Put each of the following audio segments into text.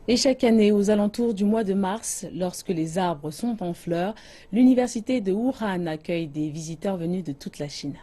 Et chaque année, aux alentours du mois de mars, lorsque les arbres sont en fleurs, l'université de Wuhan accueille des visiteurs venus de toute la Chine.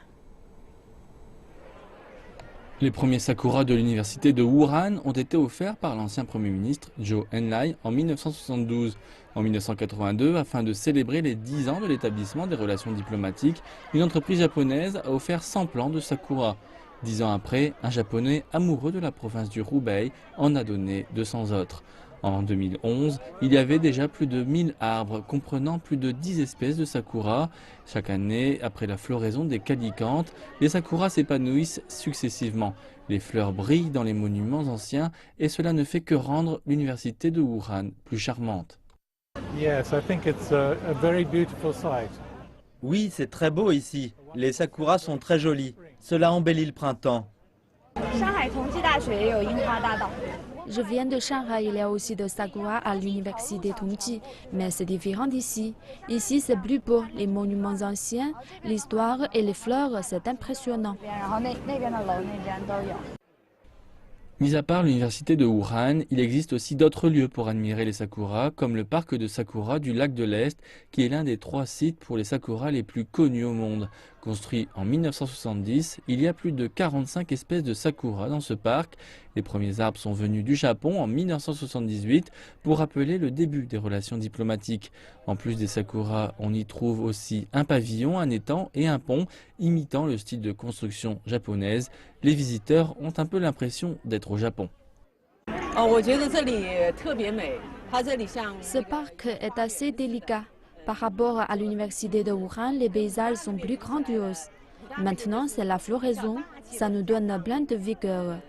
Les premiers sakuras de l'université de Wuhan ont été offerts par l'ancien Premier ministre Zhou Enlai en 1972. En 1982, afin de célébrer les 10 ans de l'établissement des relations diplomatiques, une entreprise japonaise a offert 100 plants de sakura. 10 ans après, un Japonais amoureux de la province du Hubei en a donné 200 autres. En 2011, il y avait déjà plus de 1000 arbres comprenant plus de 10 espèces de sakura. Chaque année, après la floraison des calicantes, les sakuras s'épanouissent successivement. Les fleurs brillent dans les monuments anciens et cela ne fait que rendre l'université de Wuhan plus charmante. Yes, I think it's a very beautiful sight. Oui, c'est très beau ici. Les sakuras sont très jolis. Cela embellit le printemps. Je viens de Shanghai, il y a aussi de sakura à l'université Tongji, mais c'est différent d'ici. Ici, c'est plus beau, les monuments anciens, l'histoire et les fleurs, c'est impressionnant. Mis à part l'université de Wuhan, il existe aussi d'autres lieux pour admirer les sakuras, comme le parc de sakura du lac de l'Est, qui est l'un des 3 sites pour les sakuras les plus connus au monde. Construit en 1970, il y a plus de 45 espèces de sakura dans ce parc. Les premiers arbres sont venus du Japon en 1978 pour rappeler le début des relations diplomatiques. En plus des sakuras, on y trouve aussi un pavillon, un étang et un pont imitant le style de construction japonaise. Les visiteurs ont un peu l'impression d'être au Japon. Ce parc est assez délicat. Par rapport à l'université de Wuhan, les paysages sont plus grandioses. Maintenant, c'est la floraison, ça nous donne plein de vigueur.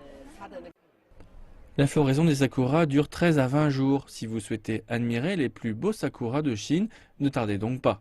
La floraison des sakuras dure 13 à 20 jours. Si vous souhaitez admirer les plus beaux sakuras de Chine, ne tardez donc pas.